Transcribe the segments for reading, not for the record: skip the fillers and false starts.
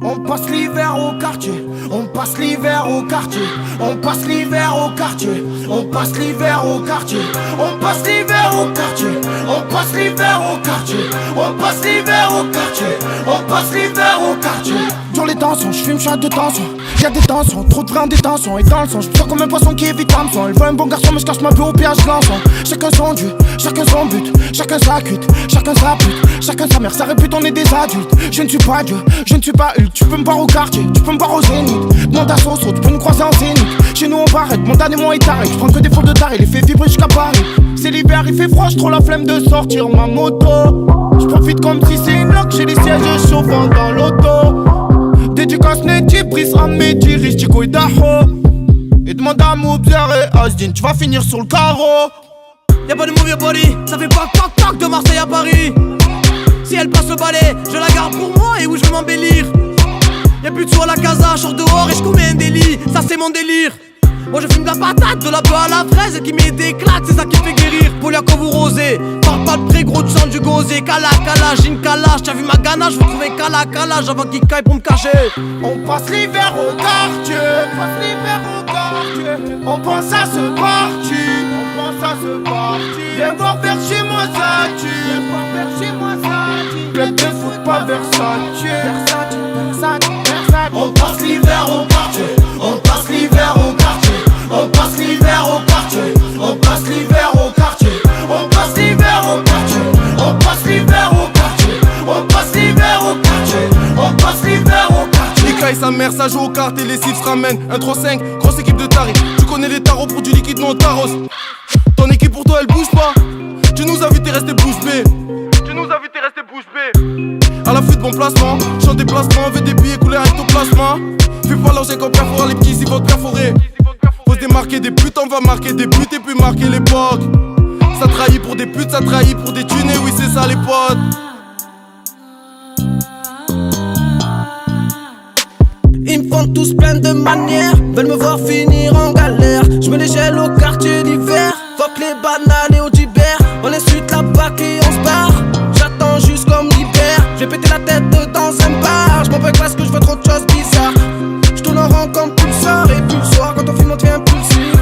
On passe l'hiver au quartier, on passe l'hiver au quartier, on passe l'hiver au quartier, on passe l'hiver au quartier, on passe l'hiver au quartier, on passe l'hiver au quartier, on passe l'hiver au quartier, on passe l'hiver au quartier. Dans les tensions, j'fume, j'suis à deux tensions. Y'a des tensions, trop de vrais en détention. Et dans le sang, j'suis comme un poisson qui évite l'hameçon. Elle veut un bon garçon, mais j'cache ma vie au pillage de l'enfant. Chacun son dieu, chacun son but, chacun sa cuite, chacun sa pute, chacun sa mère, sa répute, on est des adultes. Je ne suis pas Dieu, je ne suis pas Hulk. Tu peux me voir au quartier, tu peux me voir au zénith. Demande à Soso, tu peux nous croiser en zénith. Chez nous on paraît, mon dernier mois est taré. J'prends que des fautes de taré, les fait vibrer jusqu'à Paris. C'est l'hiver, il fait froid, j'trous la flemme de sortir ma moto. J'profite comme si c'est une loque, j'ai les sièges chauffants dans l'auto. Dédicace Neti, Brice Ramedi, Ristico et Daho. Et demande à Moubzer et Asdin, tu vas finir sur le carreau. Y'a pas de move, y'a body, ça fait pas toc de Marseille à Paris. Si elle passe le balai, je la garde pour moi et où je veux m'embellir. Y'a plus de sous à la casa, j'sors dehors et j'commets un délit, ça c'est mon délire. Moi je fume de la patate, de la beurre à la fraise et qui met des claques, c'est ça qui fait guérir. Poliaco ou rosé, parle pas de près gros, tu sens du gosé. Kala, j'ai une calage, t'as vu ma ganache, je veux trouver calage avant qu'il caille pour me cacher. On passe l'hiver au quartier, on passe l'hiver au quartier. On pense à ce parti, on pense à ce parti. Viens voir vers chez moi ça tue, viens voir vers chez moi ça tue. Club de foot pas Versace, Versace, Versace, Versace. On passe l'hiver au quartier, on passe l'hiver au quartier. On passe l'hiver au quartier, on passe l'hiver au quartier, on passe l'hiver au quartier, on passe l'hiver au quartier, on passe l'hiver au quartier, on passe l'hiver au quartier. Ika et sa mère, ça joue aux cartes et les cibles se ramènent. 1-3-5, grosse équipe de tarés. Tu connais les tarots pour du liquide, non taros. Ton équipe pour toi elle bouge pas. Tu nous as vu, t'es resté bouche bée. Tu nous as vu, t'es resté bouche bée. À la fuite, bon placement, chante des placements, veut des billets coulés avec ton plasma. Fais pas l'argent qu'on perfore, les petits ils vont te perforer. Faut se démarquer des putes, on va marquer des buts et puis marquer l'époque. Ça trahit pour des putes, ça trahit pour des thunes, et oui c'est ça les potes. Ils me font tous plein de manières, veulent me voir finir en galère. Je me les gèle au quartier d'hiver, fuck les bananes et au Dibert. On insulte la bac et on se barre, j'attends juste comme l'hiver. J'ai pété la tête dans un bar, je m'en veux parce que je vois trop de choses bizarres. Je tourne en rond comme pulsar et puis le soir quand on filme on devient impulsif.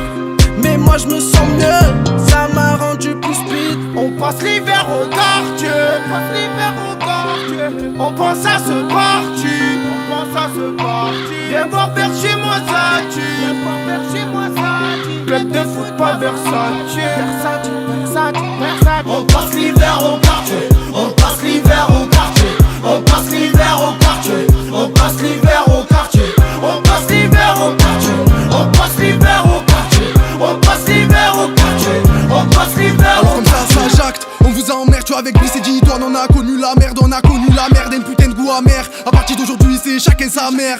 Mais moi je me sens mieux, ça m'a rendu plus speed. On passe l'hiver au quartier, on passe l'hiver au quartier. On pense à ce parti, on pense à ce parti. Viens voir vers chez moi ça tue, viens voir vers chez moi ça tue. Club de foot pas Versace, Versace, Versace, Versace. On passe l'hiver au quartier, on passe l'hiver au quartier. On passe l'hiver au quartier, on passe l'hiver au quartier. On passe l'hiver au quartier, on passe l'hiver au quartier. On passe l'hiver au quartier, on passe l'hiver au quartier. Alors comme ça jacte, on vous emmerde, tu avec Brice et Dito, on a connu la merde, on a connu la merde et une putain de goût amer. À partir d'aujourd'hui c'est chacun sa mère.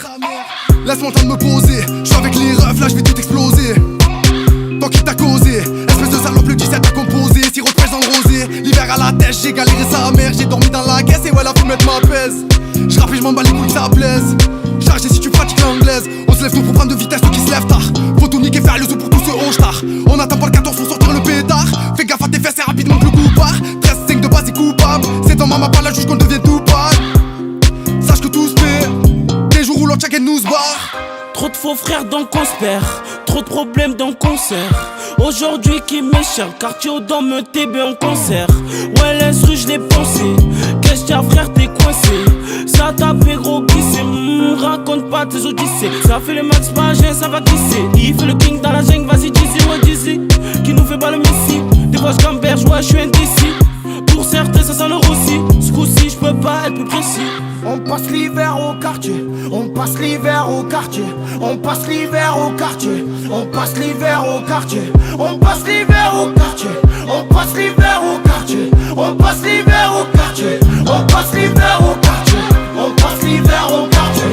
Laisse-moi le temps de me poser, je suis avec les refs, là je vais tout exploser. Tant qu'il t'a causé, espèce de salope le 17 a composé. Si repêche dans le rosé, l'hiver à la tête, j'ai galéré sa mère. J'ai dormi dans la caisse et ouais la fumette m'apaise. J'rappe et j'm'en bats les couilles que ça plaise. Chargé si tu pratiques l'anglaise. On se lève tôt pour prendre de vitesse, ceux qui se lèvent tard. Faut tout niquer, faire le zoo pour tous ceux au tard. On attend pas le 14 pour sortir le pétard. Fais gaffe à tes fesses, c'est rapidement que le coup part. 13-5 de base est coupable. C'est dans ma par la juge qu'on devient tout pâle. Sache que tout se fait. Des jours où l'autre chacun nous se barre. Trop de faux frères donc on se perd. Trop de problèmes dans le concert. Aujourd'hui qui m'échappe, quartier au dents me TB en concert. Ouais les rues je l'ai pensé. Qu'est-ce qu'il y a frère t'es coincé. Ça tape gros glissé. Raconte pas tes odyssées. Ça fait le max magin ça va glisser. Il fait le king dans la jungle, vas-y Dizzy ouais Dizzy. Qui nous fait pas le messie. Des fois je gamberge ouais je suis indécis. Pour certains ça sent le roussi. Ce coup-ci je peux pas être plus précis. On passe l'hiver au quartier, on passe l'hiver au quartier, on passe l'hiver au quartier, on passe l'hiver au quartier, on passe l'hiver au quartier, on passe l'hiver au quartier, on passe l'hiver au quartier, on passe l'hiver au quartier, on passe l'hiver au quartier,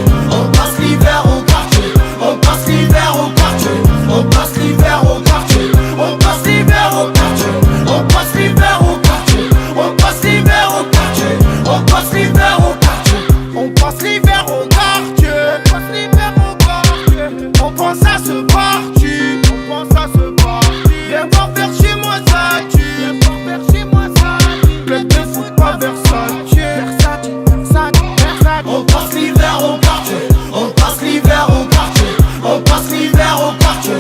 on passe l'hiver au quartier, on passe l'hiver au quartier, on passe l'hiver au quartier, on passe l'hiver au quartier, on passe l'hiver au quartier, on passe l'hiver au quartier, on passe l'hiver au quartier. On passe l'hiver au quartier, on passe l'hiver au quartier. On pense à ce parti, on pense à ce parti. Viens voir vers chez moi ça tue, viens voir vers chez moi ça tue. Club de foot pas Versace, Versace, l'hiver au quartier.